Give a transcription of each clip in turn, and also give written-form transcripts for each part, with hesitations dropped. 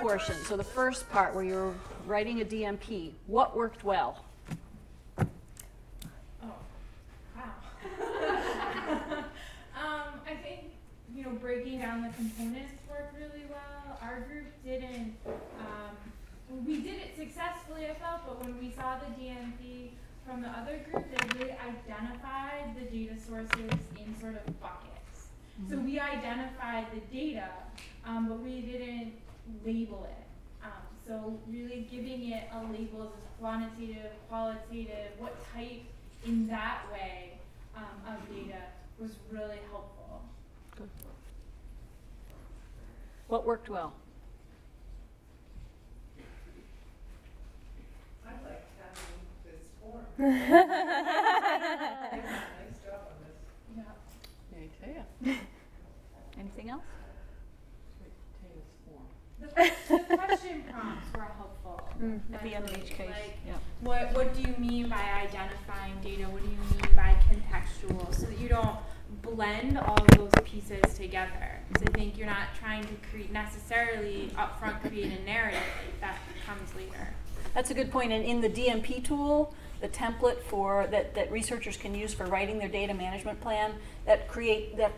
portion, so the first part where you're writing a DMP, what worked well? Oh, wow. I think, breaking down the components worked really well. Our group didn't, we did it successfully, I felt, but when we saw the DMP from the other group, they really identified the data sources in sort of buckets. So we identified the data, but we didn't label it. So really giving it a label as quantitative, qualitative, what type in that way of data was really helpful. Good. What worked well? I like having this form. Nice job on this. Yeah. I tell you. Anything else? The question prompts were helpful. At the end of each case. Like, yeah. what do you mean by identifying data? What do you mean by contextual? So that you don't blend all of those pieces together. Because I think you're not trying to necessarily upfront create a narrative that comes later. That's a good point. And in the DMP tool, the template for that researchers can use for writing their data management plan, that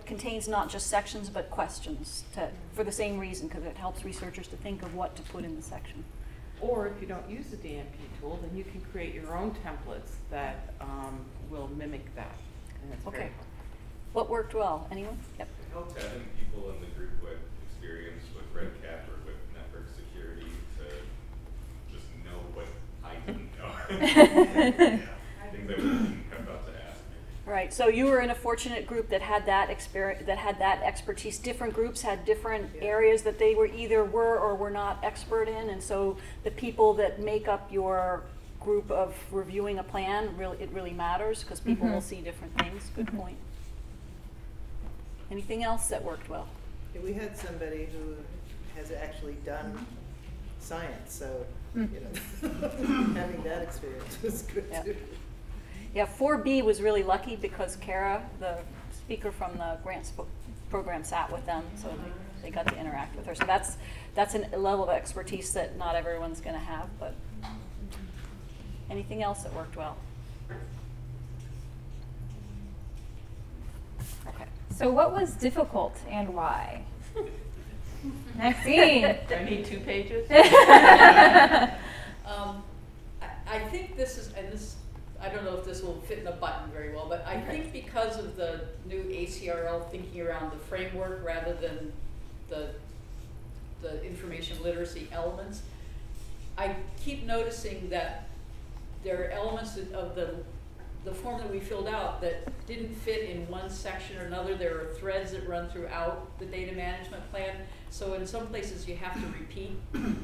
contains not just sections but questions for the same reason, because it helps researchers to think of what to put in the section. Or if you don't use the DMP tool, then you can create your own templates that will mimic that. And it's Okay. very What worked well? Anyone? Yep. It helped having people in the group who had experience with Red Cap or with network security to just know what I didn't know. Yeah, things I wouldn't have thought to ask. Right. So you were in a fortunate group that had that experience, that had that expertise. Different groups had different areas that they were either were or were not expert in, and so the people that make up your group of reviewing a plan, it really matters, because people will see different things. Good point. Anything else that worked well? Yeah, we had somebody who has actually done science, so having that experience was good too. Yeah, 4B was really lucky because Kara, the speaker from the grants program, sat with them, so they got to interact with her. So that's a level of expertise that not everyone's going to have. But anything else that worked well? Okay. So what was difficult and why? Maxine. I need 2 pages. I think this is, and this, I don't know if this will fit in a button very well, but I think because of the new ACRL thinking around the framework rather than the information literacy elements, I keep noticing that there are elements of the form that we filled out that didn't fit in one section or another. There are threads that run throughout the data management plan. So in some places you have to repeat an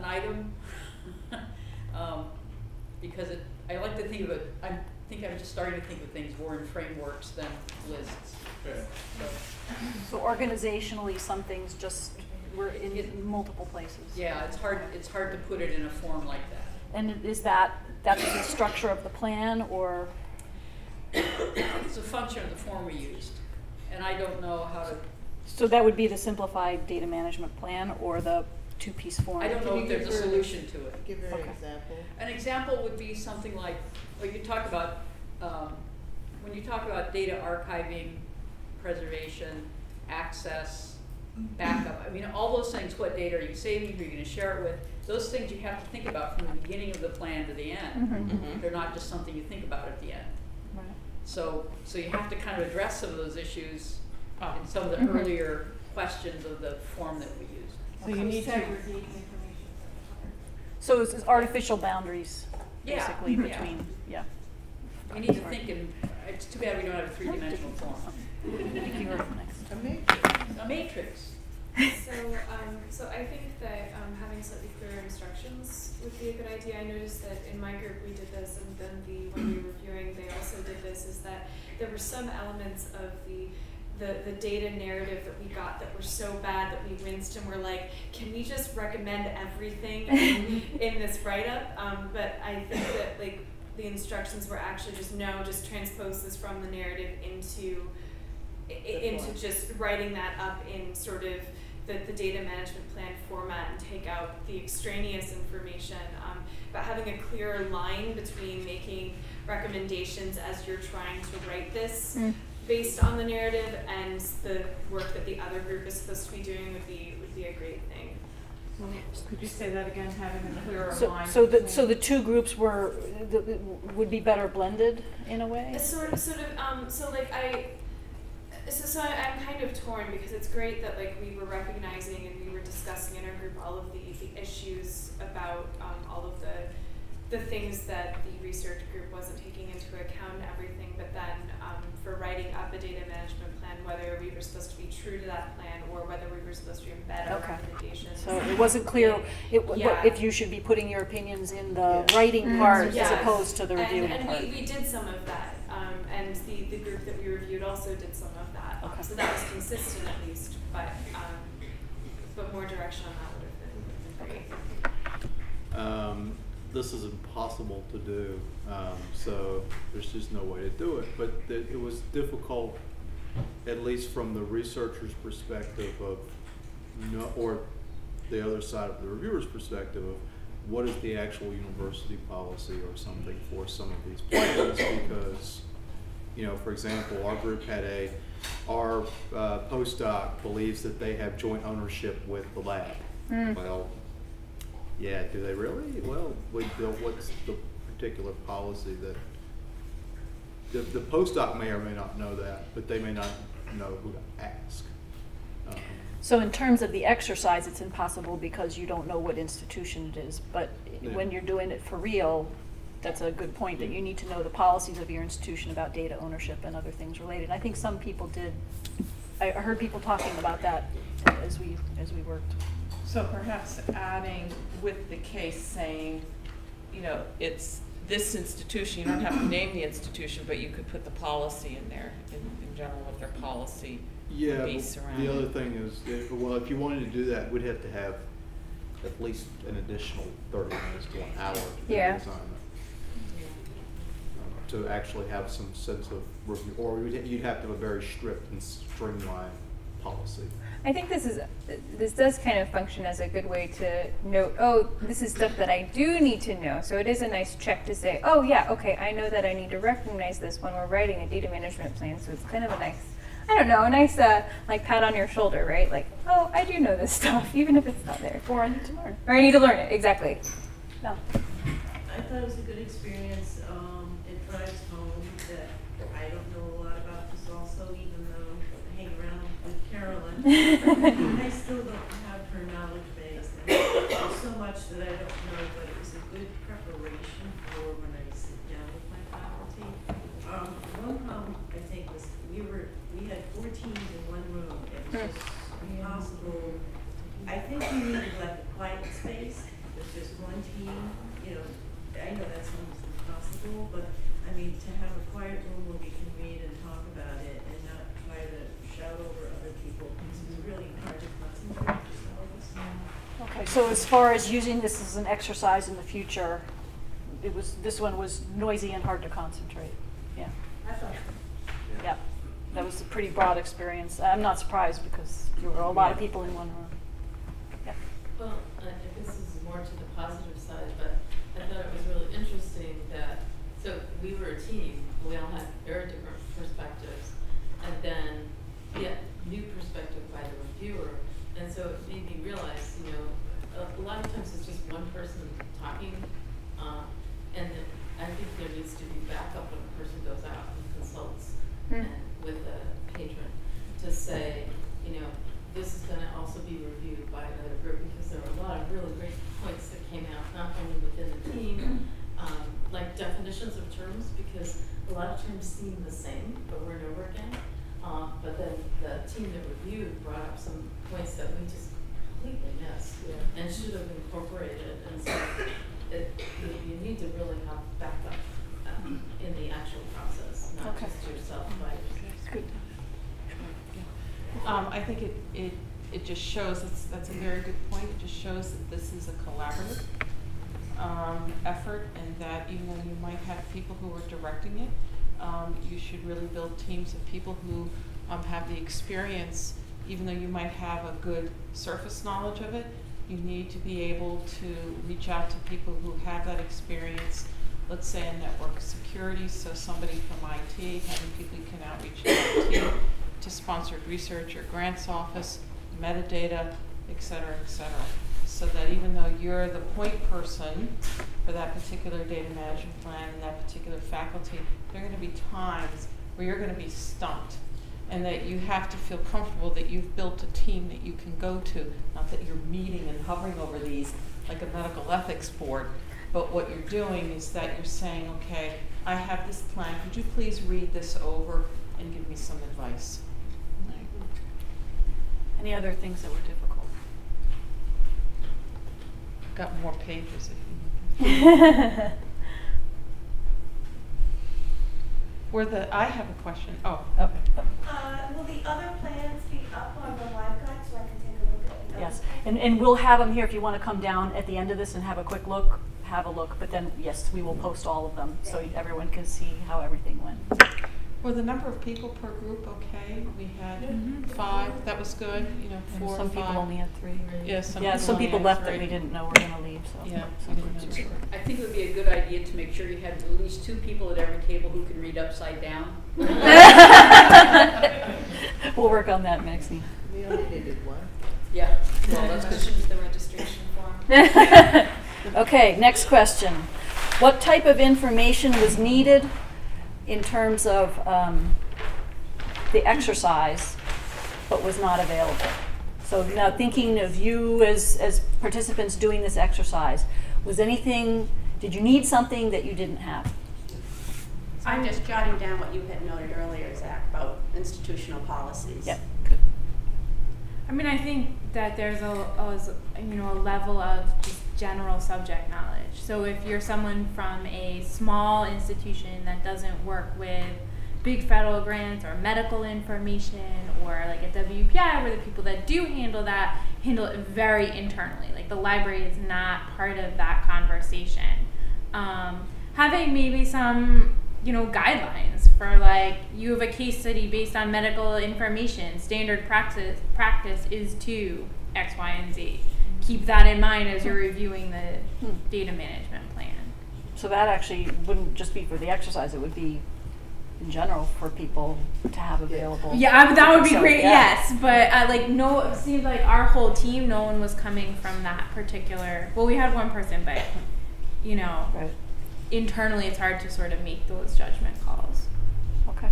item because I like to think of it, I think I'm just starting to think of things more in frameworks than lists. Okay. So organizationally, some things just were in multiple places. Yeah, it's hard to put it in a form like that. And is that's the structure of the plan, or? It's a function of the form we used, and I don't know how to. So that would be the simplified data management plan or the 2-piece form? I don't know if there's a solution to it. Give her an example. An example would be something like, well, you talk about, when you talk about data archiving, preservation, access, backup, I mean, all those things, what data are you saving, who are you going to share it with, those things you have to think about from the beginning of the plan to the end. They're not just something you think about at the end. Right. So you have to kind of address some of those issues in some of the earlier questions of the form that we used. So you need to. So it's artificial boundaries, Yeah. basically, between, We need to think, and it's too bad we don't have a 3-dimensional form. Thank you. Next. A matrix. So I think that having slightly clearer instructions would be a good idea. I noticed that in my group we did this, and then when we were reviewing, they also did this, is that there were some elements of the data narrative that we got that were so bad that we winced and were like, can we just recommend everything in this write-up? But I think that like the instructions were actually just transpose this from the narrative into just writing that up in sort of the data management plan format and take out the extraneous information, but having a clearer line between making recommendations as you're trying to write this based on the narrative and the work that the other group is supposed to be doing would be a great thing. Could you say that again, having a clearer line? So the two groups would be better blended in a way? So I'm kind of torn because it's great that like we were recognizing and we were discussing in our group all of the issues about all of the things that the research group wasn't taking into account and everything, but then for writing up a data management plan, whether we were supposed to be true to that plan or whether we were supposed to embed our recommendations. So it wasn't clear if you should be putting your opinions in the writing part as opposed to the reviewing part. And we did some of that, and the group that we reviewed also did some of that. So that was consistent at least, but more direction on that would have been great. This is impossible to do, so there's just no way to do it. But it was difficult, at least from the researcher's perspective or the other side of the reviewer's perspective of what is the actual university policy or something for some of these plans, because, you know, for example, our group had our postdoc believes that they have joint ownership with the lab. Well, yeah, do they really? Well, what's the particular policy that the postdoc may or may not know that, but they may not know who to ask. So in terms of the exercise, it's impossible because you don't know what institution it is. But when you're doing it for real, that's a good point, that you need to know the policies of your institution about data ownership and other things related. I think some people did. I heard people talking about that as we worked. So perhaps adding with the case saying, you know, it's this institution, you don't have to name the institution, but you could put the policy in there, in general, what their policy would be surrounding. The other thing is, if you wanted to do that, we'd have to have at least an additional 30 minutes to an hour to do the assignment. To actually have some sense of review, or you'd have to have a very strict and streamlined policy. I think this does kind of function as a good way to note, oh, this is stuff that I do need to know. So it is a nice check to say, oh yeah, okay, I know that I need to recognize this when we're writing a data management plan. So it's kind of a nice, I don't know, a nice like pat on your shoulder, right? Like, oh, I do know this stuff, even if it's not there. Or I need to learn. Or I need to learn it, exactly. No. I thought it was a good experience. It drives home that I don't know a lot about this also, even though I hang around with Carolyn. I still don't have her knowledge base. And there's so much that I don't know, but it was a good preparation for when I sit down with my faculty. One problem, I think, was we had 4 teams in one room. It was just impossible. I think we needed like a quiet space with just one team. You know, I know that's almost impossible, but I mean, to have a quiet room where we can read and talk about it and not try to shout over other people, because it's really hard to concentrate yourselves. Okay, so as far as using this as an exercise in the future, this one was noisy and hard to concentrate. Yeah. I thought. Yeah. That was a pretty broad experience. I'm not surprised because there were a lot of people in one room. Yeah. Well, this is more to the positive side, but I thought it was really interesting that, so we were a team, we all had very different perspectives, and then new perspective by the reviewer, and so it made me realize, you know, a lot of times it's just one person talking, and I think there needs to be backup when a person goes out and consults with a patron to say, you know, this is going to also be reviewed by another group, because there were a lot of really great points that came out, not only within the team, like definitions of terms, because a lot of terms seem the same over and over again. But then the team that reviewed brought up some points that we just completely missed and should have incorporated. And so you need to really have backup in the actual process, not just yourself. Good. I think it just shows, that's a very good point. It just shows that this is a collaborative effort, and that even though you might have people who are directing it, you should really build teams of people who have the experience even though you might have a good surface knowledge of it, you need to be able to reach out to people who have that experience. Let's say in network security, so somebody from IT, having people you can outreach to IT, to sponsored research or grants office, metadata, et cetera, so that even though you're the point person for that particular data management plan and that particular faculty, there are going to be times where you're going to be stumped, and that you have to feel comfortable that you've built a team that you can go to, not that you're meeting and hovering over these like a medical ethics board, but what you're doing is that you're saying, okay, I have this plan, could you please read this over and give me some advice? Right. Any other things that were difficult? I've got more pages if you I have a question. Oh. Oh. Will the other plans be up on the live guide so I can take a look at them? Yes, and we'll have them here if you want to come down at the end of this and have a quick look, have a look. But then, yes, we will post all of them so everyone can see how everything went. Were the number of people per group okay? We had 5. That was good. You know, 4 some or 5. people only had 3. Yeah, some only people had left 3. that we didn't know were going to leave. So yeah, some we didn't groups know. were. I think it would be a good idea to make sure you had at least 2 people at every table who can read upside down. We'll work on that, Maxine. We only needed 1. Yeah, well, that's That should good. be the registration form. Okay, next question. What type of information was needed in terms of the exercise, but was not available? So now thinking of you as participants doing this exercise, did you need something that you didn't have? I'm just jotting down what you had noted earlier, Zach, about institutional policies. Yep, good. I mean, I think that there's a level of just general subject knowledge. So if you're someone from a small institution that doesn't work with big federal grants or medical information, or like a WPI where the people that do handle that handle it very internally. Like the library is not part of that conversation. Having maybe some guidelines for, like, you have a case study based on medical information, standard practice is to X, Y, and Z. Keep that in mind as you're reviewing the data management plan. So that actually wouldn't just be for the exercise, it would be in general for people to have available. Yeah, that would be So, great, yeah. yes. But it seemed like our whole team, no one was coming from that particular, well, we had one person, but, Right. internally it's hard to sort of make those judgment calls. Okay.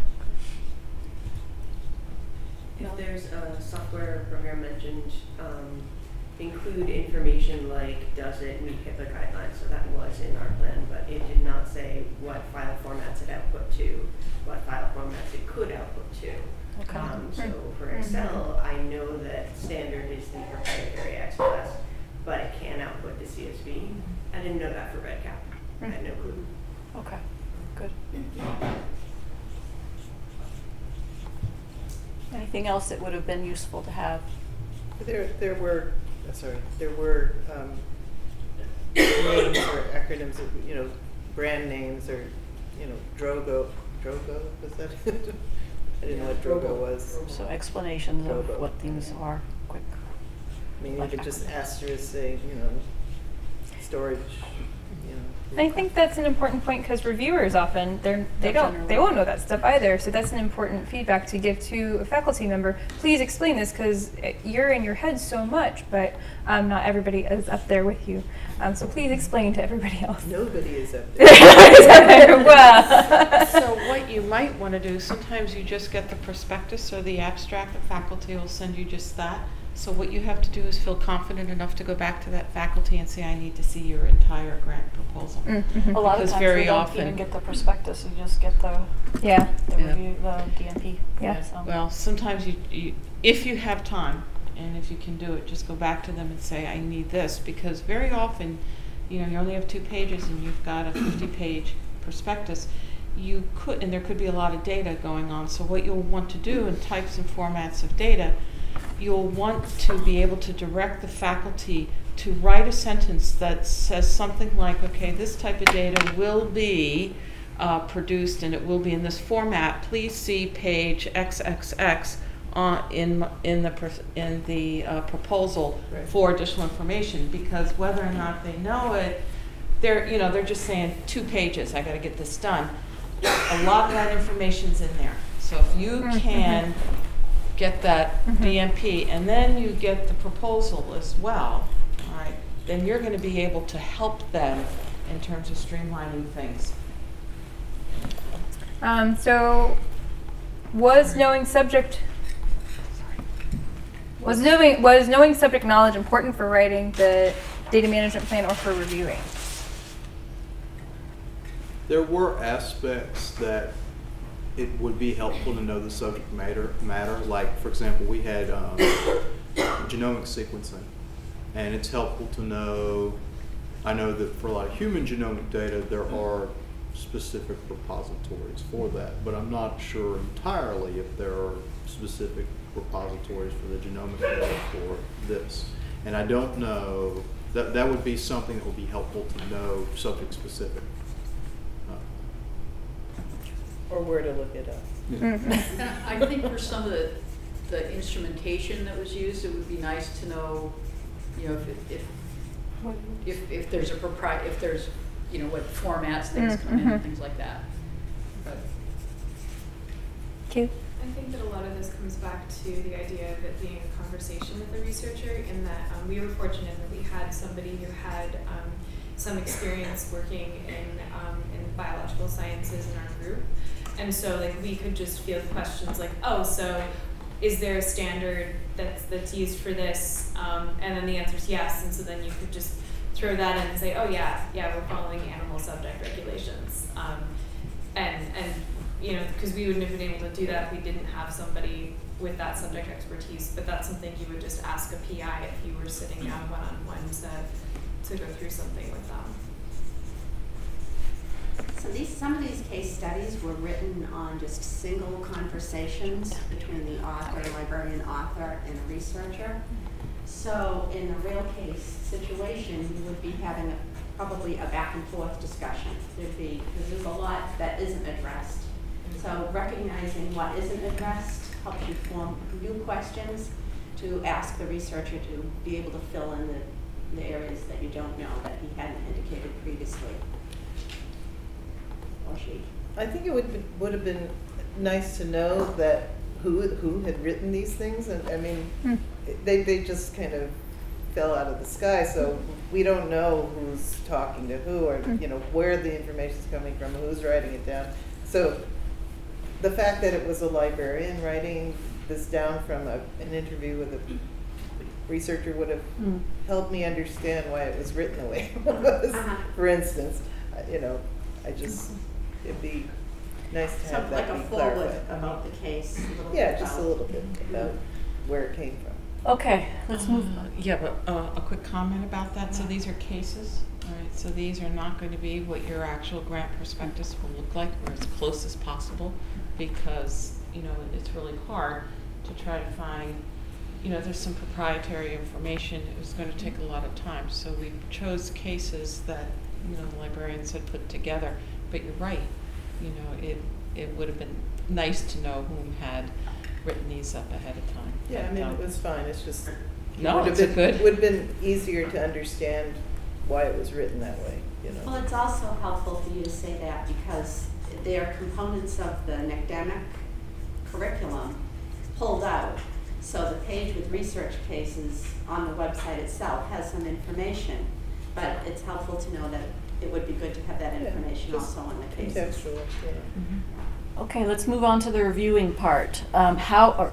If there's a software program mentioned, include information like, does it meet HIPAA guidelines? So that was in our plan, but it did not say what file formats it output to, what file formats it could output to. Okay. So for Excel, I know that standard is the proprietary XLS, but it can output to CSV. I didn't know that for RedCap. I had no clue. Okay, good. Anything else that would have been useful to have? There were names or acronyms of, brand names or, Drogo was that? I didn't know what Drogo was. So explanations of Drogo. what things are, quick. I mean, you Like could just acronyms. asterisk say, storage, I think that's an important point because reviewers often they won't know that stuff either. So that's an important feedback to give to a faculty member. Please explain this because you're in your head so much, but not everybody is up there with you. So please explain to everybody else. Nobody is up there. Well. So what you might want to do, sometimes you just get the prospectus or the abstract, the faculty will send you just that. So what you have to do is feel confident enough to go back to that faculty and say, I need to see your entire grant proposal. Mm-hmm. A lot of Because times very we don't often- even get the prospectus, you just get the Yeah. review, the DNP. Yeah. So. Well, sometimes you, if you have time, and if you can do it, just go back to them and say, I need this, because very often, you only have 2 pages and you've got a 50-page prospectus. You could, and there could be a lot of data going on, so what you'll want to do in types and formats of data, you'll want to be able to direct the faculty to write a sentence that says something like, okay, this type of data will be produced and it will be in this format. Please see page XXX in the proposal Right. for additional information, because whether or not they know it, they're just saying 2 pages, I gotta get this done. A lot of that information's in there. So if you can get that DMP and then you get the proposal as well, all right, then you're gonna be able to help them in terms of streamlining things. So, was knowing subject knowledge important for writing the data management plan or for reviewing? There were aspects that it would be helpful to know the subject matter. Like, for example, we had genomic sequencing, and it's helpful to know. I know that for a lot of human genomic data, there are specific repositories for that, but I'm not sure entirely if there are specific repositories for the genomic data for this. And I don't know, that would be something that would be helpful to know subject specific. Or where to look it up. Yeah. I think for some of the instrumentation that was used, it would be nice to know, you know, if there's if there's, you know, what formats things come in and things like that. But Cute. I think that a lot of this comes back to the idea of it being a conversation with the researcher, in that we were fortunate that we had somebody who had some experience working in biological sciences in our group. And so like we could just field questions like, oh, so is there a standard that's used for this? And then the answer is yes. And so then you could just throw that in and say, oh yeah, we're following animal subject regulations. And you know, because we wouldn't have been able to do that if we didn't have somebody with that subject expertise. But that's something you would just ask a PI if you were sitting down one-on-one to go through something with them. So some of these case studies were written on just single conversations between the author, librarian author, and a researcher. So in a real case situation, you would be having probably a back and forth discussion. Because there's a lot that isn't addressed. So recognizing what isn't addressed helps you form new questions to ask the researcher to be able to fill in the areas that you don't know that he hadn't indicated previously. I think it would have been nice to know that who had written these things, and I mean, they just kind of fell out of the sky. So we don't know who's talking to who, or you know where the information's coming from, who's writing it down. So the fact that it was a librarian writing this down from an interview with a researcher would have helped me understand why it was written the way it was. For instance, you know, it'd be nice to have that like be a forward clarified. about the case. Yeah, just a little bit about where it came from. Okay, let's move on. Yeah, but a quick comment about that. So these are cases, all right? So these are not going to be what your actual grant prospectus will look like, or as close as possible, because, you know, it's really hard to try to find, you know, there's some proprietary information. It was going to take a lot of time. So we chose cases that, you know, the librarians had put together. But you're right, you know, it would have been nice to know whom had written these up ahead of time. Yeah, But, I mean, it was fine. It's just no, would it's have been, good. would have been easier to understand why it was written that way. You know. Well, it's also helpful for you to say that because there are components of the academic curriculum pulled out. So the page with research cases on the website itself has some information, but it's helpful to know that it would be good to have that information also on the cases. Contextual, yeah. Okay, let's move on to the reviewing part. How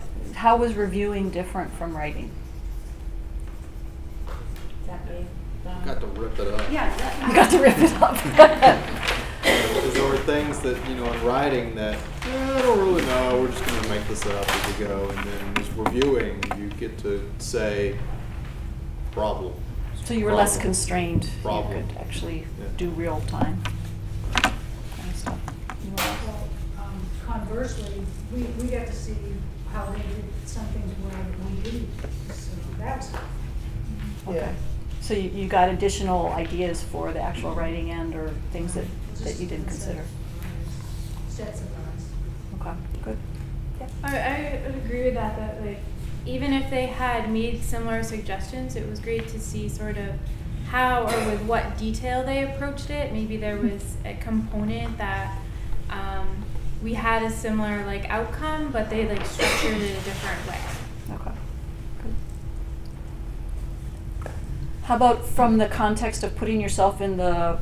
was reviewing different from writing? Is that me? Got to rip it up. Yeah. You got to rip it up. Because there were things that, you know, in writing that, I don't really know, we're just going to make this up as we go. And then just reviewing, you get to say, problem. So you were less constrained. Problem. You could actually do real time kind of stuff. Well, conversely, we got to see how they did some things where we didn't. So that's Okay. Yeah. So you got additional ideas for the actual writing end, or things that you didn't consider? sets of eyes. Okay, good. I would agree agree with that, that like, even if they had made similar suggestions, it was great to see sort of how or with what detail they approached it. Maybe there was a component that we had a similar like outcome, but they like structured it a different way. Okay. Good. How about from the context of putting yourself in the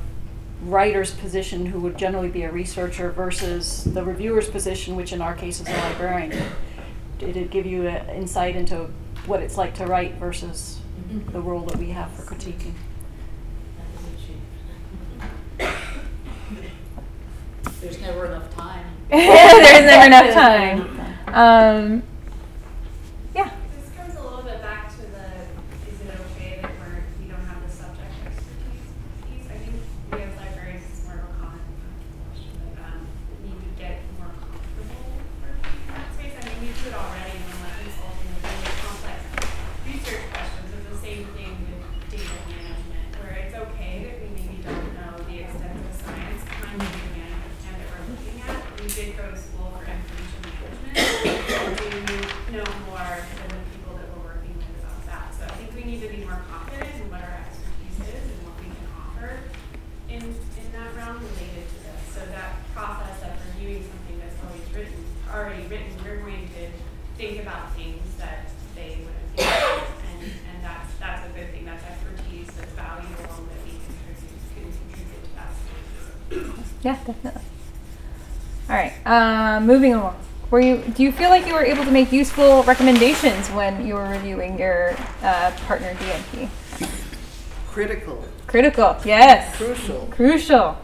writer's position, who would generally be a researcher, versus the reviewer's position, which in our case is a librarian? Did it give you an insight into what it's like to write versus the role that we have for critiquing? There's never enough time. There's never enough time. Yeah. This comes a little bit back to the, is it okay that we don't have the subject expertise piece? I think we as librarians, it's more of a comment question, but need to get more comfortable working in that space. I mean, we do it already when we're consulting with really complex research questions. It's the same thing with data management, where it's okay that we maybe don't know the extent of the science behind the data management that we're looking at. We did go to school for information management, and we know more than the people that we're working with about that. So I think we need to be more confident in what our expertise is and what we can offer in that realm related to this. So that process of reviewing something that's already written, we're going to think about things that they wouldn't think about, and that's a good thing. That's expertise that's valuable that we can contribute to that space. Yeah, definitely. All right, moving along. Do you feel like you were able to make useful recommendations when you were reviewing your partner DNP? Critical. Critical, yes. Crucial. Crucial.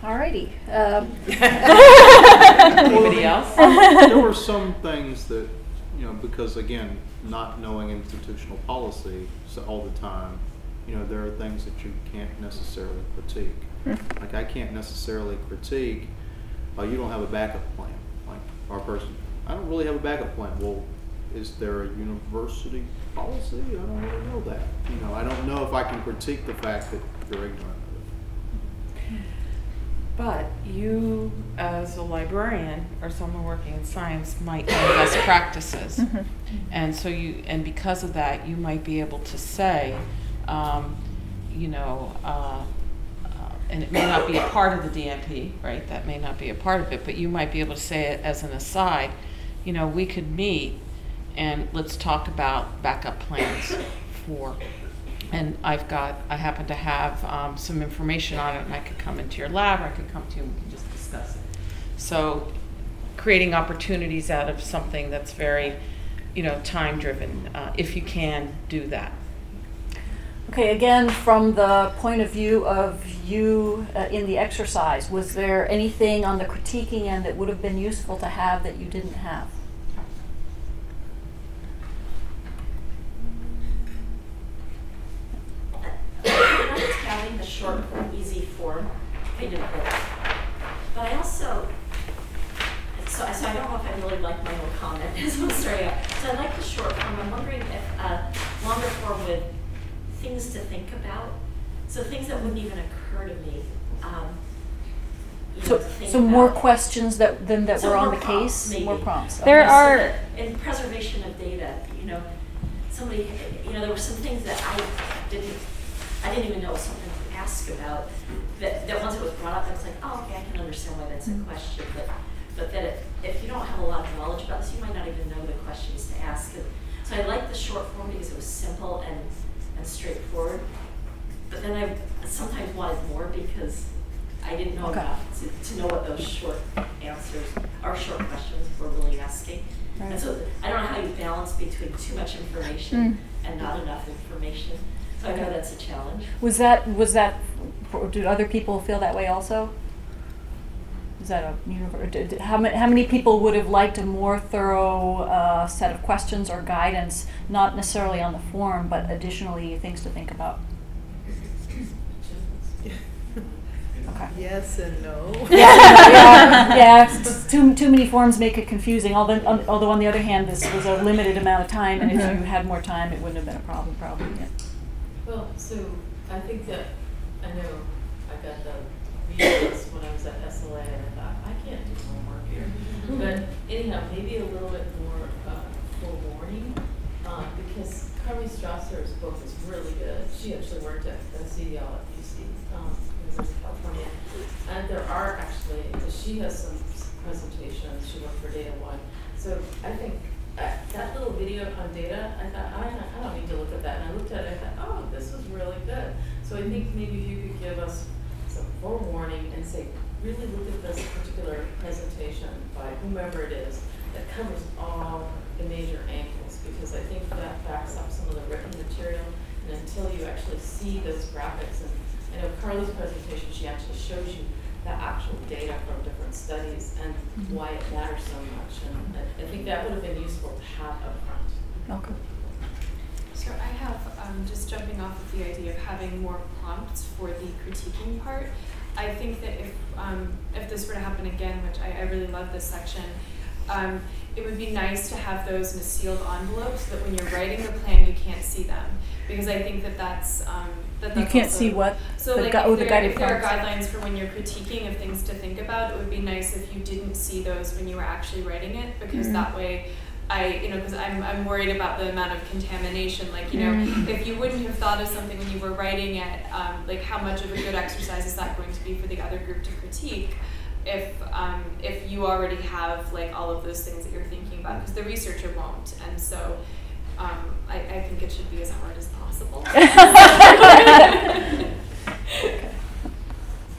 Alrighty. Anybody else? There were some things that, because again, not knowing institutional policy all the time, there are things that you can't necessarily critique. Like I can't necessarily critique, you don't have a backup plan. Like our person, I don't really have a backup plan. Well, is there a university policy? I don't really know that. I don't know if I can critique the fact that you're ignorant of it. But you, as a librarian or someone working in science, might know best practices, and so and because of that, you might be able to say, and it may not be a part of the DNP, right? That may not be a part of it, but you might be able to say it as an aside. We could meet and let's talk about backup plans for. And I happen to have some information on it, and I could come into your lab, or I could come to you and we can just discuss it. So creating opportunities out of something that's very, time-driven, if you can do that. Okay, again, from the point of view of you in the exercise, was there anything on the critiquing end that would have been useful to have that you didn't have? Having the short, easy form kind of works. But I also, so I don't know if I really like my own comment as I'm starting out. So I like the short form. I'm wondering if longer form with things to think about. So things that wouldn't even occur to me. So more questions than that were on the case? Maybe. More prompts. There are... So in preservation of data, somebody, there were some things that I didn't even know something to ask about. That once it was brought up, I was like, oh, okay, I can understand why that's a question. But that if you don't have a lot of knowledge about this, you might not even know the questions to ask. And so I liked the short form because it was simple and straightforward. But then I sometimes wanted more because I didn't know enough to know what those short answers or short questions were really asking. Right. And so I don't know how you balance between too much information and not enough information. So I know that's a challenge. Was that? Did other people feel that way also? Is that how many people would have liked a more thorough set of questions or guidance, not necessarily on the form, but additionally things to think about? Okay. Yes and no. Yeah. Too many forms make it confusing. Although on the other hand, this was a limited amount of time, and if you had more time, it wouldn't have been a problem. Probably. Yeah. Well, so I think that I know I got the anyhow, maybe a little bit more forewarning, because Carly Strasser's book is really good. She actually worked at CDL at UC, University of California. And there are actually, she has some presentations, she worked for Data One. So I think that little video on data, I thought, I don't need to look at that. And I looked at it, I thought, oh, this was really good. So I think maybe if you could give us some forewarning and say, really look at this particular presentation by whomever it is that covers all the major angles, because I think that backs up some of the written material. And until you actually see those graphics, and I know Carly's presentation, she actually shows you the actual data from different studies and why it matters so much. And I think that would have been useful to have up front. Okay. So I have, just jumping off of the idea of having more prompts for the critiquing part, I think that if this were to happen again, which I really love this section, it would be nice to have those in a sealed envelope so that when you're writing the plan, you can't see them. Because I think that that's You can't see what? So the like if there are guidelines for when you're critiquing of things to think about, it would be nice if you didn't see those when you were actually writing it, because that way because I'm worried about the amount of contamination. Like, if you wouldn't have thought of something when you were writing it, like how much of a good exercise is that going to be for the other group to critique? If you already have like all of those things that you're thinking about, because the researcher won't, and so I think it should be as hard as possible.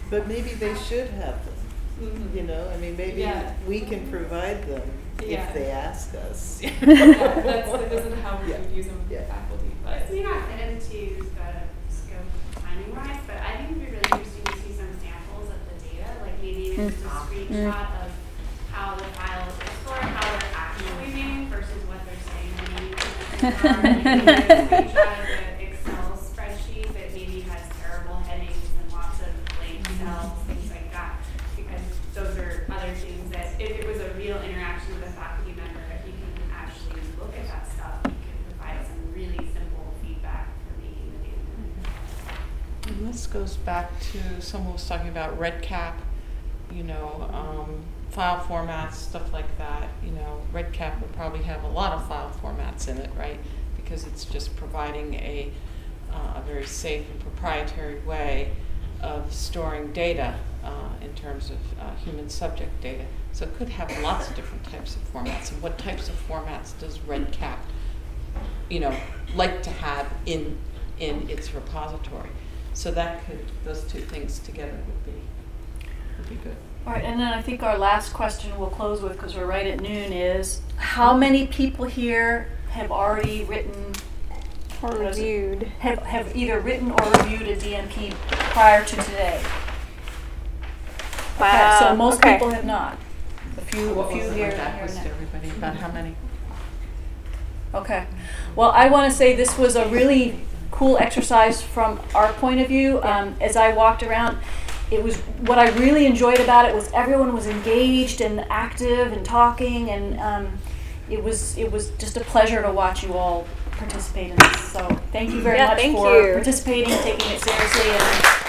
But maybe they should have them. I mean, maybe we can provide them if they ask us. That isn't how we would use them with faculty. But This may not fit into the scope timing-wise, but I think it would be really interesting to see some samples of the data, like maybe even just a screenshot of how the files are stored, how they're actually named versus what they're saying they need. Maybe a screenshot of the Excel spreadsheet that maybe has terrible headings and lots of blank cells, things like that, because those are other things that if it was a real interaction with a faculty member, if you can actually look at that stuff, you can provide some really simple feedback for making the data. And this goes back to someone was talking about REDCap, file formats, stuff like that. REDCap would probably have a lot of file formats in it, right? Because it's just providing a very safe and proprietary way of storing data in terms of human subject data. So it could have lots of different types of formats. And what types of formats does REDCap, like to have in its repository? So those two things together would be good. All right, and then I think our last question we'll close with, because we're right at noon, is how many people here have already written or reviewed, have either written or reviewed a DMP prior to today? Wow. Okay, so most people have not. A few here. Everybody about how many? Okay. Well, I want to say this was a really cool exercise from our point of view. As I walked around, it was what I really enjoyed about it was everyone was engaged and active and talking, and it was just a pleasure to watch you all participate in this. So thank you very much for participating, taking it seriously, and